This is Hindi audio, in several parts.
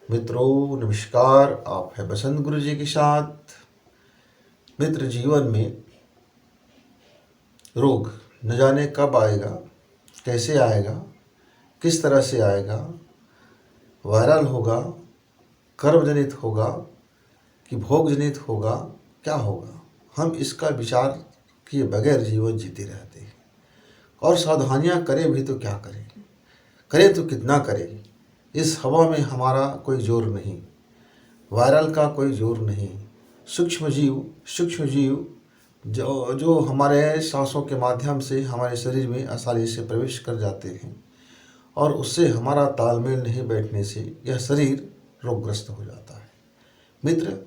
मित्रों नमस्कार। आप है बसंत गुरु जी के साथ। मित्र, जीवन में रोग न जाने कब आएगा, कैसे आएगा, किस तरह से आएगा, वायरल होगा, कर्मजनित होगा कि भोगजनित होगा, क्या होगा, हम इसका विचार किए बगैर जीवन जीते रहते हैं। और सावधानियां करें भी तो क्या करें, करें तो कितना करें। इस हवा में हमारा कोई जोर नहीं, वायरल का कोई जोर नहीं। सूक्ष्म जीव जो जो हमारे सांसों के माध्यम से हमारे शरीर में आसानी से प्रवेश कर जाते हैं और उससे हमारा तालमेल नहीं बैठने से यह शरीर रोगग्रस्त हो जाता है। मित्र,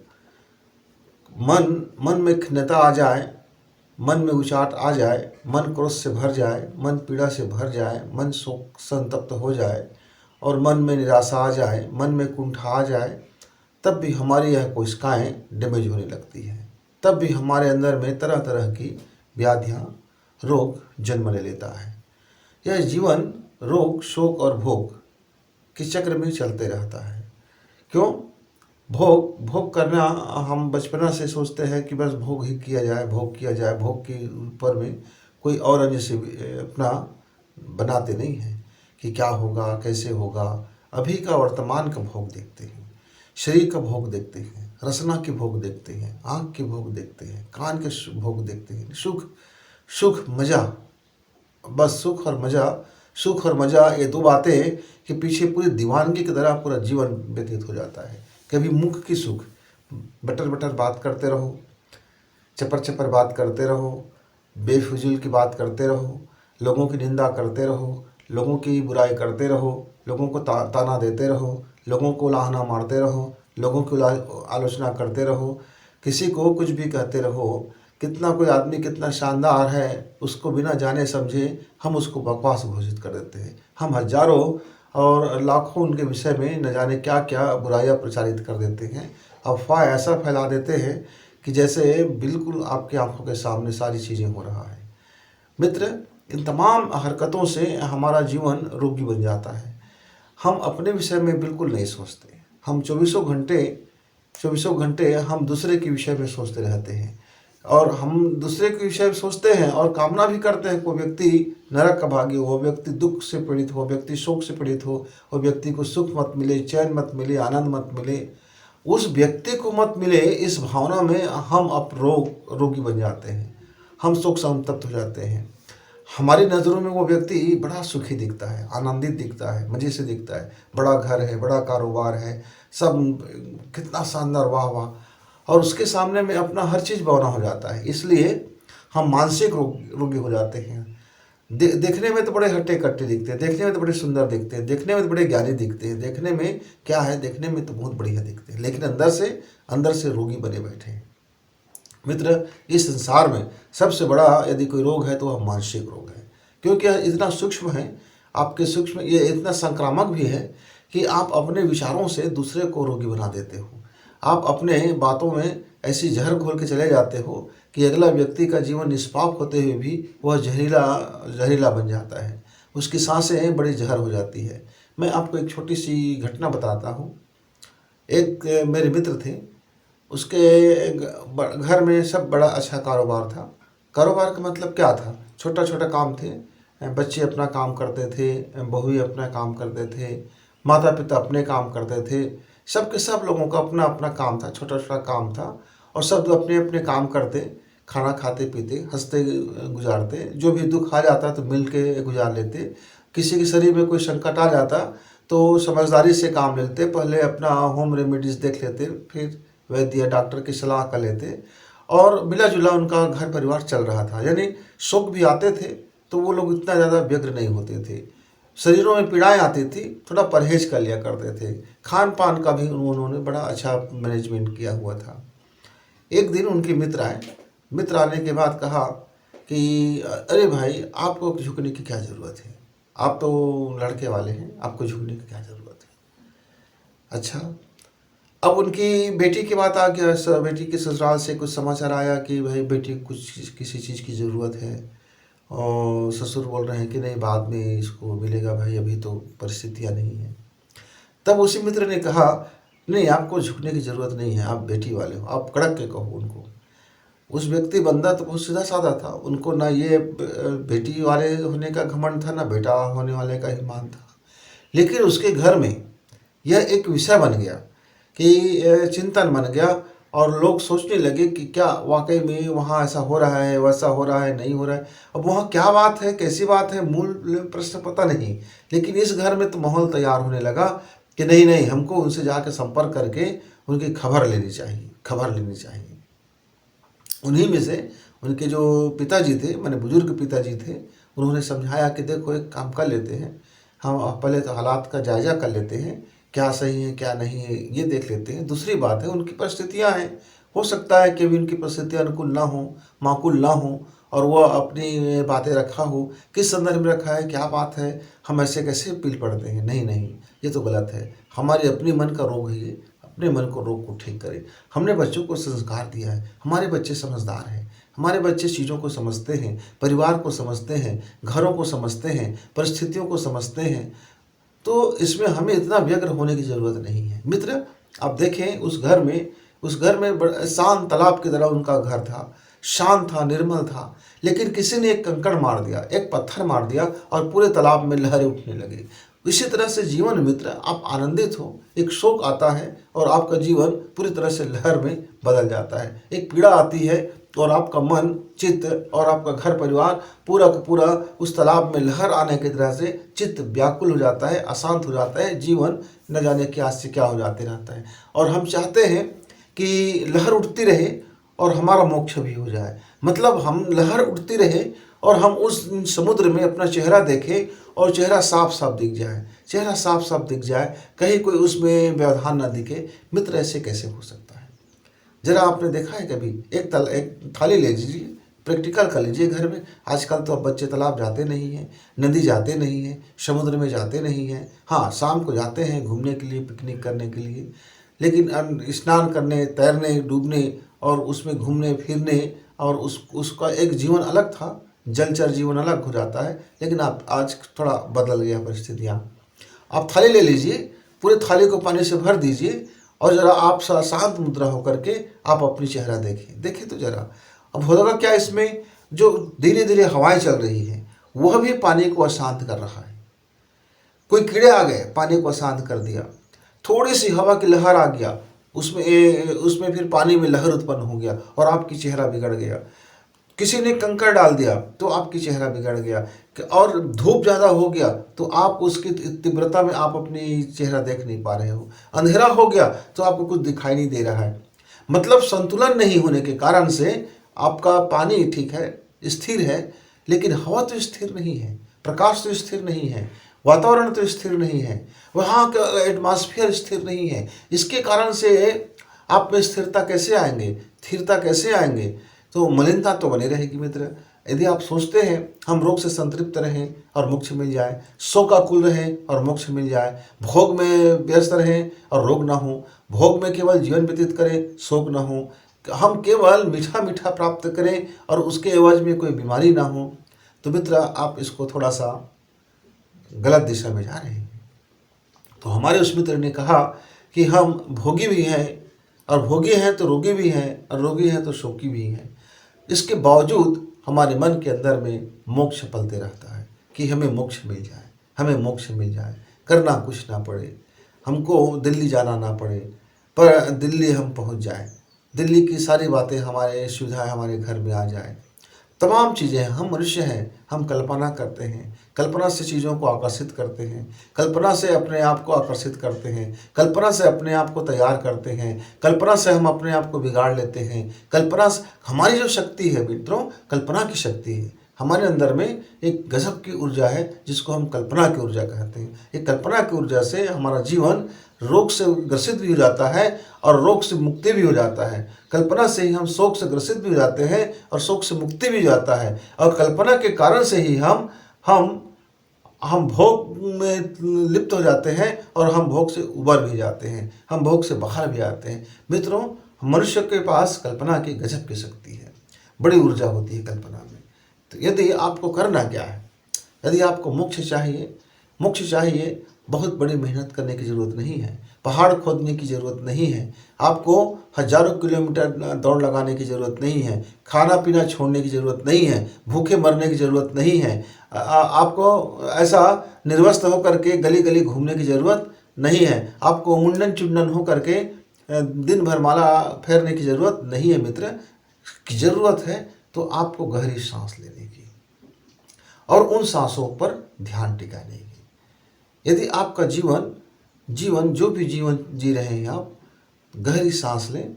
मन मन में खिन्नता आ जाए, मन में उचाट आ जाए, मन क्रोध से भर जाए, मन पीड़ा से भर जाए, मन शोक संतप्त हो जाए और मन में निराशा आ जाए, मन में कुंठा आ जाए, तब भी हमारी यह कोशिकाएं डैमेज होने लगती हैं। तब भी हमारे अंदर में तरह तरह की व्याधियां, रोग जन्म ले लेता है। यह जीवन रोग, शोक और भोग के चक्र में चलते रहता है। क्यों? भोग भोग करना हम बचपना से सोचते हैं कि बस भोग ही किया जाए, भोग किया जाए। भोग के ऊपर में कोई और अन्य से अपना बनाते नहीं हैं कि क्या होगा, कैसे होगा। अभी का वर्तमान का भोग देखते हैं, शरीर का भोग देखते हैं, रसना के भोग देखते हैं, आँख के भोग देखते हैं, कान के भोग देखते हैं। सुख सुख मज़ा, बस सुख और मज़ा ये दो बातें कि पीछे पूरी दीवानगी की तरह पूरा जीवन व्यतीत हो जाता है। कभी मुख की सुख, बटर बटर बात करते रहो, चपर चपर बात करते रहो, बेफिजूल की बात करते रहो, लोगों की निंदा करते रहो, लोगों की बुराई करते रहो, लोगों को ताना देते रहो, लोगों को लाहना मारते रहो, लोगों की आलोचना करते रहो, किसी को कुछ भी कहते रहो। कितना कोई आदमी कितना शानदार है, उसको बिना जाने समझे हम उसको बकवास घोषित कर देते हैं। हम हजारों और लाखों उनके विषय में न जाने क्या क्या बुराइयां प्रचारित कर देते हैं। अफवाह ऐसा फैला देते हैं कि जैसे बिल्कुल आपकी आंखों के सामने सारी चीज़ें हो रहा है। मित्र, इन तमाम हरकतों से हमारा जीवन रोगी बन जाता है। हम अपने विषय में बिल्कुल नहीं सोचते। हम चौबीसों घंटे हम दूसरे के विषय में सोचते रहते हैं और हम दूसरे के विषय में सोचते हैं और कामना भी करते हैं। कोई व्यक्ति नरक का भागी हो, व्यक्ति दुख से पीड़ित हो, व्यक्ति शोक से पीड़ित हो, और व्यक्ति को सुख मत मिले, चैन मत मिले, आनंद मत मिले, उस व्यक्ति को मत मिले, इस भावना में हम अब रोगी बन जाते हैं। हम शोक संतप्त हो जाते हैं। हमारी नज़रों में वो व्यक्ति बड़ा सुखी दिखता है, आनंदित दिखता है, मज़े से दिखता है, बड़ा घर है, बड़ा कारोबार है, सब कितना शानदार, वाह वाह। और उसके सामने में अपना हर चीज़ बौना हो जाता है। इसलिए हम मानसिक रोगी हो जाते हैं। देखने में तो बड़े हट्टे कट्टे दिखते हैं, देखने में तो बड़े सुंदर दिखते हैं, देखने में तो बड़े ज्ञानी दिखते हैं, देखने में क्या है, देखने में तो बहुत बढ़िया दिखते हैं, लेकिन अंदर से रोगी बने बैठे हैं। मित्र, इस संसार में सबसे बड़ा यदि कोई रोग है तो वह मानसिक रोग है। क्योंकि यह इतना सूक्ष्म है, आपके सूक्ष्म, ये इतना संक्रामक भी है कि आप अपने विचारों से दूसरे को रोगी बना देते हो। आप अपने बातों में ऐसी जहर घोल के चले जाते हो कि अगला व्यक्ति का जीवन निष्पाप होते हुए भी वह जहरीला बन जाता है। उसकी सांसें बड़ी जहर हो जाती है। मैं आपको एक छोटी सी घटना बताता हूँ। एक मेरे मित्र थे, उसके घर में सब बड़ा अच्छा कारोबार था। कारोबार का मतलब क्या था? छोटा छोटा काम थे। बच्चे अपना काम करते थे, बहू अपना काम करते थे, माता पिता अपने काम करते थे। सब के सब लोगों का अपना अपना काम था, छोटा छोटा काम था, और सब अपने अपने काम करते, खाना खाते पीते हंसते गुजारते। जो भी दुख आ जाता तो मिल के गुजार लेते। किसी के शरीर में कोई संकट आ जाता तो समझदारी से काम लेते। पहले अपना होम रेमेडीज़ देख लेते, फिर वैद्य या डॉक्टर की सलाह कर लेते, और मिला जुला उनका घर परिवार चल रहा था। यानी शोक भी आते थे तो वो लोग इतना ज़्यादा व्यग्र नहीं होते थे। शरीरों में पीड़ाएं आती थी, थोड़ा परहेज कर लिया करते थे। खान पान का भी उन्होंने बड़ा अच्छा मैनेजमेंट किया हुआ था। एक दिन उनके मित्र आए। मित्र आने के बाद कहा कि अरे भाई, आपको झुकने की क्या ज़रूरत है? आप तो लड़के वाले हैं, आपको झुकने की क्या ज़रूरत है? अच्छा, अब उनकी बेटी की बात आ गया। बेटी के ससुराल से कुछ समाचार आया कि भाई बेटी को कुछ किसी चीज़ की ज़रूरत है, और ससुर बोल रहे हैं कि नहीं, बाद में इसको मिलेगा भाई, अभी तो परिस्थितियाँ नहीं हैं। तब उसी मित्र ने कहा, नहीं आपको झुकने की ज़रूरत नहीं है, आप बेटी वाले हो, आप कड़क के कहो उनको। उस व्यक्ति बंदा तो बहुत सीधा साधा था, उनको ना ये बेटी वाले होने का घमंड था, ना बेटा होने वाले का ही मान था। लेकिन उसके घर में यह एक विषय बन गया कि चिंतन बन गया, और लोग सोचने लगे कि क्या वाकई में वहाँ ऐसा हो रहा है, वैसा हो रहा है, नहीं हो रहा है। अब वहाँ क्या बात है, कैसी बात है, मूल प्रश्न पता नहीं, लेकिन इस घर में तो माहौल तैयार होने लगा कि नहीं नहीं, हमको उनसे जाकर संपर्क करके उनकी खबर लेनी चाहिए, खबर लेनी चाहिए। उन्हीं में से उनके जो पिताजी थे, माने बुजुर्ग पिताजी थे, उन्होंने समझाया कि देखो एक काम कर लेते हैं, हम पहले तो हालात का जायज़ा कर लेते हैं, क्या सही है क्या नहीं है ये देख लेते हैं। दूसरी बात है उनकी परिस्थितियां हैं, हो सकता है कि अभी उनकी परिस्थितियां अनुकूल ना हो, माकूल ना हो, और वह अपनी बातें रखा हो, किस संदर्भ में रखा है, क्या बात है, हम ऐसे कैसे पील पड़ते हैं। नहीं नहीं, ये तो गलत है, हमारे अपने मन का रोग है ये, अपने मन को रोग को ठीक करें। हमने बच्चों को संस्कार दिया है, हमारे बच्चे समझदार हैं, हमारे बच्चे चीज़ों को समझते हैं, परिवार को समझते हैं, घरों को समझते हैं, परिस्थितियों को समझते हैं, तो इसमें हमें इतना व्यग्र होने की ज़रूरत नहीं है। मित्र, आप देखें उस घर में शांत तालाब की तरह उनका घर था, शांत था, निर्मल था, लेकिन किसी ने एक कंकड़ मार दिया, एक पत्थर मार दिया, और पूरे तालाब में लहरें उठने लगी। इसी तरह से जीवन मित्र, आप आनंदित हो, एक शोक आता है और आपका जीवन पूरी तरह से लहर में बदल जाता है। एक पीड़ा आती है और आपका मन, चित्त और आपका घर परिवार पूरा का पूरा उस तालाब में लहर आने की तरह से चित्त व्याकुल हो जाता है, अशांत हो जाता है, जीवन न जाने क्या से क्या हो जाते रहता है। और हम चाहते हैं कि लहर उठती रहे और हमारा मोक्ष भी हो जाए, मतलब हम लहर उठती रहे और हम उस समुद्र में अपना चेहरा देखें और चेहरा साफ साफ दिख जाए, चेहरा साफ साफ दिख जाए, कहीं कोई उसमें व्यवधान ना दिखे। मित्र, ऐसे कैसे हो सकता है? जरा आपने देखा है कभी? एक थाली ले लीजिए, प्रैक्टिकल कर लीजिए घर में। आजकल तो अब बच्चे तालाब जाते नहीं हैं, नदी जाते नहीं हैं, समुद्र में जाते नहीं हैं। हाँ, शाम को जाते हैं घूमने के लिए, पिकनिक करने के लिए, लेकिन स्नान करने, तैरने, डूबने और उसमें घूमने फिरने, और उसका एक जीवन अलग था, जलचर जीवन अलग हो जाता है। लेकिन आप आज थोड़ा बदल गया परिस्थितियाँ। आप थाली ले लीजिए, पूरे थाली को पानी से भर दीजिए और ज़रा आप शांत मुद्रा होकर के आप अपनी चेहरा देखें तो ज़रा। अब होगा क्या, इसमें जो धीरे धीरे हवाएं चल रही हैं वह भी पानी को अशांत कर रहा है। कोई कीड़े आ गए, पानी को अशांत कर दिया, थोड़ी सी हवा की लहर आ गया, उसमें फिर पानी में लहर उत्पन्न हो गया और आपकी चेहरा बिगड़ गया। किसी ने कंकड़ डाल दिया तो आपकी चेहरा बिगड़ गया, और धूप ज़्यादा हो गया तो आप उसकी तीव्रता में आप अपनी चेहरा देख नहीं पा रहे हो। अंधेरा हो गया तो आपको कुछ दिखाई नहीं दे रहा है। मतलब संतुलन नहीं होने के कारण से आपका पानी ठीक है, स्थिर है, लेकिन हवा तो स्थिर नहीं है, प्रकाश तो स्थिर नहीं है, वातावरण तो स्थिर नहीं है, वहाँ का एटमॉस्फेयर स्थिर नहीं है। इसके कारण से आप में स्थिरता कैसे आएंगे, स्थिरता कैसे आएंगे? तो मलिनता तो बनी रहेगी मित्र। यदि आप सोचते हैं हम रोग से संतृप्त रहें और मोक्ष मिल जाए, शोकाकुल रहें और मोक्ष मिल जाए, भोग में व्यस्त रहें और रोग ना हो, भोग में केवल जीवन व्यतीत करें, शोक ना हो, हम केवल मीठा मीठा प्राप्त करें और उसके एवज में कोई बीमारी ना हो, तो मित्र आप इसको थोड़ा सा गलत दिशा में जा रहे हैं। तो हमारे उस मित्र ने कहा कि हम भोगी भी हैं, और भोगी हैं तो रोगी भी हैं, और रोगी हैं तो शोकी भी हैं। इसके बावजूद हमारे मन के अंदर में मोक्ष पलते रहता है कि हमें मोक्ष मिल जाए, हमें मोक्ष मिल जाए, करना कुछ ना पड़े, हमको दिल्ली जाना ना पड़े, पर दिल्ली हम पहुंच जाए, दिल्ली की सारी बातें, हमारे सुविधाएं हमारे घर में आ जाए, तमाम चीज़ें। हम मनुष्य हैं, हम कल्पना करते हैं, कल्पना से चीज़ों को आकर्षित करते हैं, कल्पना से अपने आप को आकर्षित करते हैं, कल्पना से अपने आप को तैयार करते हैं, कल्पना से हम अपने आप को बिगाड़ लेते हैं। कल्पना से हमारी जो शक्ति है मित्रों, कल्पना की शक्ति है। हमारे अंदर में एक गजब की ऊर्जा है जिसको हम कल्पना की ऊर्जा कहते हैं। एक कल्पना की ऊर्जा से हमारा जीवन रोग से ग्रसित भी हो जाता है और रोग से मुक्ति भी हो जाता है। कल्पना से ही हम शोक से ग्रसित भी हो जाते हैं और शोक से मुक्ति भी हो जाता है। और कल्पना के कारण से ही हम भोग में लिप्त हो जाते हैं और हम भोग से उबर भी जाते हैं, हम भोग से बाहर भी आते हैं। मित्रों, मनुष्य के पास कल्पना की गजब की शक्ति है, बड़ी ऊर्जा होती है कल्पना में। तो यदि आपको करना क्या है, यदि आपको मोक्ष चाहिए, बहुत बड़ी मेहनत करने की ज़रूरत नहीं है, पहाड़ खोदने की ज़रूरत नहीं है, आपको हजारों किलोमीटर दौड़ लगाने की ज़रूरत नहीं है, खाना पीना छोड़ने की ज़रूरत नहीं है, भूखे मरने की ज़रूरत नहीं है, आपको ऐसा निर्वस्त्र होकर के गली गली घूमने की ज़रूरत नहीं है, आपको मुंडन चुंडन हो करके दिन भर माला फेरने की ज़रूरत नहीं है मित्र। की ज़रूरत है तो आपको गहरी सांस लेने की और उन सांसों पर ध्यान टिकाने की। यदि आपका जीवन जो भी जीवन जी रहे हैं आप, गहरी सांस लें,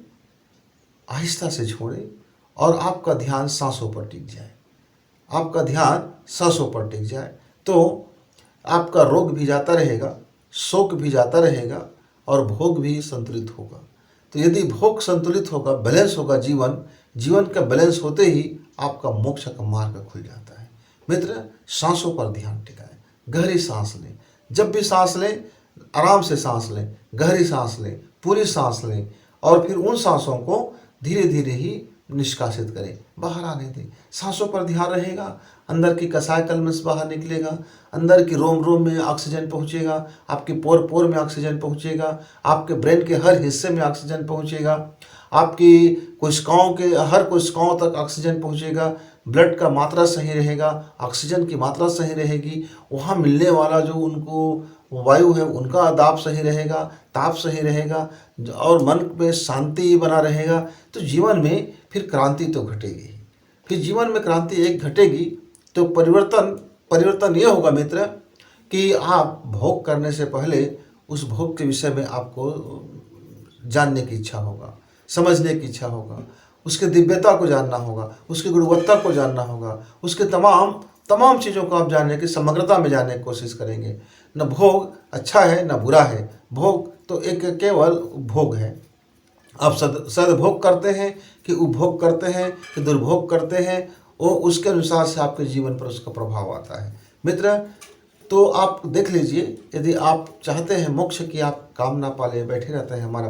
आहिस्ता से छोड़ें और आपका ध्यान सांसों पर टिक जाए, आपका ध्यान सांसों पर टिक जाए तो आपका रोग भी जाता रहेगा, शोक भी जाता रहेगा और भोग भी संतुलित होगा। तो यदि भोग संतुलित होगा, बैलेंस होगा, जीवन का बैलेंस होते ही आपका मोक्ष का मार्ग खुल जाता है। मित्र, सांसों पर ध्यान टिकाएं, गहरी सांस लें, जब भी सांस लें आराम से सांस लें, गहरी सांस लें, पूरी सांस लें और फिर उन सांसों को धीरे धीरे ही निष्कासित करें, बाहर आने दें। सांसों पर ध्यान रहेगा, अंदर की कसाय कलमश बाहर निकलेगा, अंदर की रोम रोम में ऑक्सीजन पहुंचेगा, आपके पोर पोर में ऑक्सीजन पहुंचेगा, आपके ब्रेन के हर हिस्से में ऑक्सीजन पहुंचेगा, आपकी कोशिकाओं के हर कोशिकाओं तक ऑक्सीजन पहुंचेगा, ब्लड का मात्रा सही रहेगा, ऑक्सीजन की मात्रा सही रहेगी, वहाँ मिलने वाला जो उनको वायु है उनका दाब सही रहेगा, ताप सही रहेगा और मन में शांति बना रहेगा। तो जीवन में फिर क्रांति तो घटेगी, फिर जीवन में क्रांति एक घटेगी तो परिवर्तन ये होगा मित्र कि आप भोग करने से पहले उस भोग के विषय में आपको जानने की इच्छा होगा, समझने की इच्छा होगा, उसके दिव्यता को जानना होगा, उसकी गुणवत्ता को जानना होगा, उसके तमाम चीज़ों को आप जानने की समग्रता में जानने की कोशिश करेंगे। न भोग अच्छा है न बुरा है, भोग तो एक केवल भोग है। आप सदभोग करते हैं कि उपभोग करते हैं कि दुर्भोग करते हैं, वो उसके अनुसार से आपके जीवन पर उसका प्रभाव आता है। मित्र, तो आप देख लीजिए, यदि आप चाहते हैं मोक्ष की आप कामना पाले बैठे रहते हैं, हमारा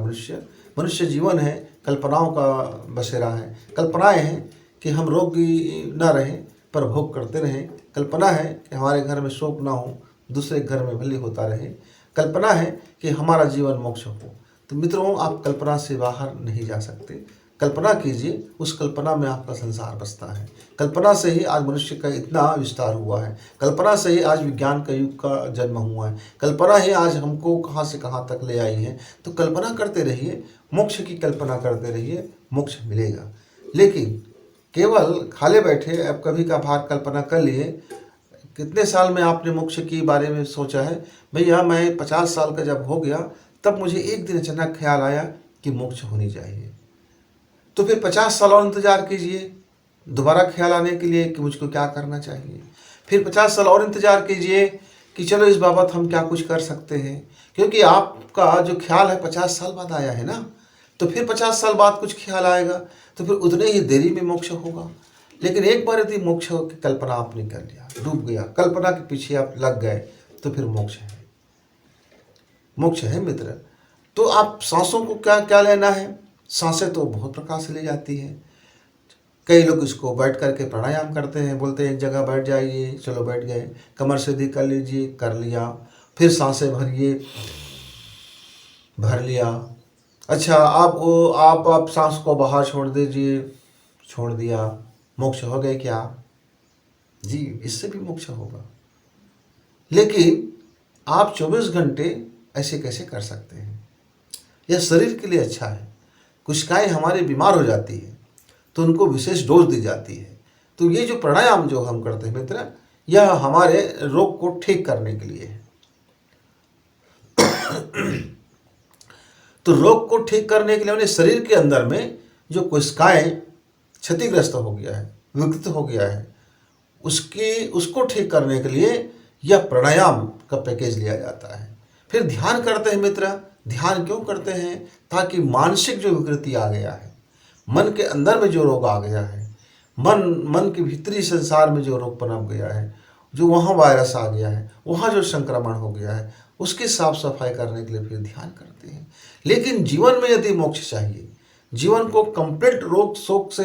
मनुष्य जीवन है, कल्पनाओं का बसेरा है। कल्पनाएं हैं कि हम रोगी ना रहें पर भोग करते रहें, कल्पना है कि हमारे घर में शोक ना हो, दूसरे घर में भली होता रहे, कल्पना है कि हमारा जीवन मोक्ष हो। तो मित्रों, आप कल्पना से बाहर नहीं जा सकते। कल्पना कीजिए, उस कल्पना में आपका संसार बसता है। कल्पना से ही आज मनुष्य का इतना विस्तार हुआ है, कल्पना से ही आज विज्ञान का युग का जन्म हुआ है, कल्पना ही आज हमको कहाँ से कहाँ तक ले आई है। तो कल्पना करते रहिए, मोक्ष की कल्पना करते रहिए, मोक्ष मिलेगा। लेकिन केवल खाले बैठे अब कभी कभार कल्पना कर लिए। कितने साल में आपने मोक्ष के बारे में सोचा है? भैया, मैं 50 साल का जब हो गया तब मुझे एक दिन अचानक ख्याल आया कि मोक्ष होनी चाहिए। तो फिर 50 साल और इंतजार कीजिए दोबारा ख्याल आने के लिए कि मुझको क्या करना चाहिए। फिर 50 साल और इंतजार कीजिए कि चलो इस बाबत हम क्या कुछ कर सकते हैं, क्योंकि आपका जो ख्याल है 50 साल बाद आया है ना, तो फिर 50 साल बाद कुछ ख्याल आएगा, तो फिर उतने ही देरी में मोक्ष होगा। लेकिन एक बार यदि मोक्ष की कल्पना आपने कर लिया, डूब गया, कल्पना के पीछे आप लग गए, तो फिर मोक्ष है मित्र। तो आप सांसों को क्या लेना है? सांसें तो बहुत प्रकार से ले जाती है। कई लोग इसको बैठ करके प्राणायाम करते हैं, बोलते हैं एक जगह बैठ जाइए, चलो बैठ गए, कमर सीधी कर लीजिए, कर लिया, फिर सांसें भरिए, भर लिया। अच्छा, आप सांस को बाहर छोड़ दीजिए, छोड़ दिया, मोक्ष हो गए क्या? जी, इससे भी मोक्ष होगा। लेकिन आप 24 घंटे ऐसे कैसे कर सकते हैं? यह शरीर के लिए अच्छा है। कोशिकाएं हमारे बीमार हो जाती है तो उनको विशेष डोज दी जाती है। तो ये जो प्राणायाम जो हम करते हैं मित्र, यह हमारे रोग को ठीक करने के लिए है। तो रोग को ठीक करने के लिए उन्हें शरीर के अंदर में जो कोशिकाएं क्षतिग्रस्त हो गया है, विकृत हो गया है, उसको ठीक करने के लिए यह प्राणायाम का पैकेज लिया जाता है। फिर ध्यान करते हैं मित्र। ध्यान क्यों करते हैं? ताकि मानसिक जो विकृति आ गया है, मन के अंदर में जो रोग आ गया है, मन के भीतरी संसार में जो रोग पनप गया है, जो वहाँ वायरस आ गया है, वहाँ जो संक्रमण हो गया है, उसकी साफ सफाई करने के लिए फिर ध्यान करते हैं। लेकिन जीवन में यदि मोक्ष चाहिए, जीवन को कंप्लीट रोग शोक से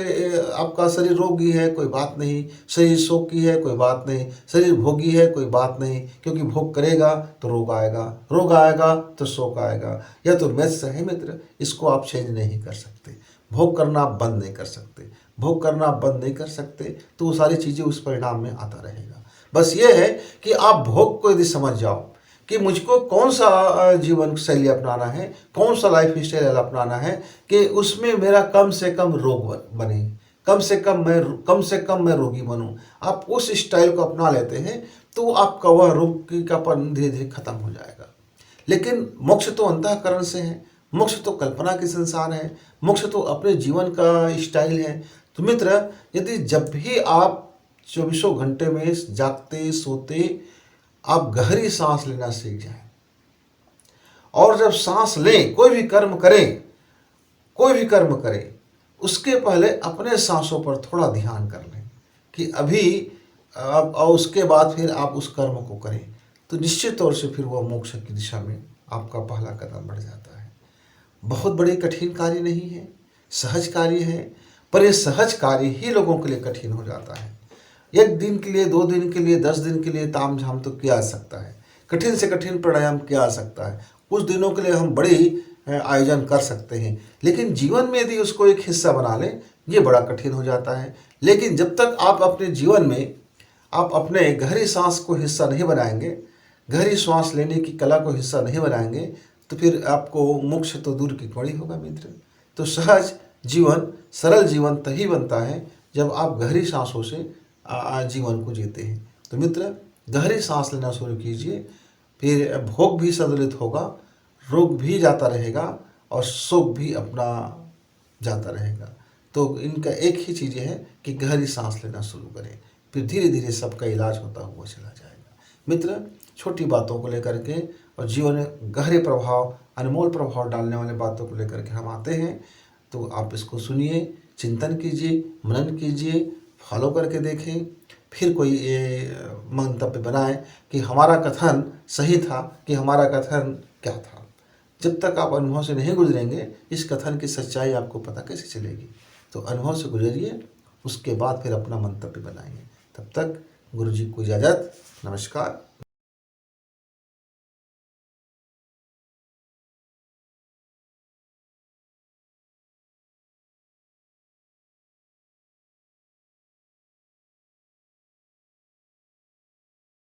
आपका शरीर रोगी है कोई बात नहीं, शरीर शोकी है कोई बात नहीं, शरीर भोगी है कोई बात नहीं, क्योंकि भोग करेगा तो रोग आएगा तो शोक आएगा। यह तो मैथ्स है मित्र, इसको आप चेंज नहीं कर सकते। भोग करना आप बंद नहीं कर सकते, भोग करना आप बंद नहीं कर सकते तो वो सारी चीज़ें उस परिणाम में आता रहेगा। बस ये है कि आप भोग को यदि समझ जाओ कि मुझको कौन सा जीवन शैली अपनाना है, कौन सा लाइफ स्टाइल अपनाना है कि उसमें मेरा कम से कम रोग बने, कम से कम मैं रोगी बनूं। आप उस स्टाइल को अपना लेते हैं तो आपका वह रोग कापन धीरे धीरे खत्म हो जाएगा। लेकिन मोक्ष तो अंतःकरण से है, मोक्ष तो कल्पना के संसार है, मोक्ष तो अपने जीवन का स्टाइल है। तो मित्र, यदि जब भी आप 24 घंटे में जागते सोते आप गहरी सांस लेना सीख जाएं, और जब सांस लें कोई भी कर्म करें उसके पहले अपने सांसों पर थोड़ा ध्यान कर लें कि अभी अब, और उसके बाद फिर आप उस कर्म को करें तो निश्चित तौर से फिर वह मोक्ष की दिशा में आपका पहला कदम बढ़ जाता है। बहुत बड़ी कठिन कार्य नहीं है, सहज कार्य है, पर यह सहज कार्य ही लोगों के लिए कठिन हो जाता है। 1 दिन के लिए, 2 दिन के लिए, 10 दिन के लिए ताम झाम तो किया जा सकता है, कठिन से कठिन प्राणायाम किया जा सकता है, कुछ दिनों के लिए हम बड़ी आयोजन कर सकते हैं, लेकिन जीवन में यदि उसको एक हिस्सा बना लें ये बड़ा कठिन हो जाता है। लेकिन जब तक आप अपने जीवन में आप अपने गहरी सांस को हिस्सा नहीं बनाएंगे, गहरी श्वास लेने की कला को हिस्सा नहीं बनाएंगे, तो फिर आपको मोक्ष तो दूर की कौड़ी होगा मित्र। तो सहज जीवन, सरल जीवन तभी बनता है जब आप गहरी सांसों से जीवन को जीते हैं। तो मित्र, गहरी सांस लेना शुरू कीजिए, फिर भोग भी संतुलित होगा, रोग भी जाता रहेगा और सुख भी अपना जाता रहेगा। तो इनका एक ही चीज़ है कि गहरी सांस लेना शुरू करें, फिर धीरे धीरे सबका इलाज होता हुआ चला जाएगा। मित्र, छोटी बातों को लेकर के और जीवन में गहरे प्रभाव, अनमोल प्रभाव डालने वाले बातों को लेकर के हम आते हैं, तो आप इसको सुनिए, चिंतन कीजिए, मनन कीजिए, फॉलो करके देखें, फिर कोई ये मंतव्य बनाएं कि हमारा कथन सही था कि हमारा कथन क्या था। जब तक आप अनुभव से नहीं गुजरेंगे इस कथन की सच्चाई आपको पता कैसे चलेगी। तो अनुभव से गुजरिए, उसके बाद फिर अपना मंतव्य बनाइए। तब तक गुरु जी को इजाज़त, नमस्कार।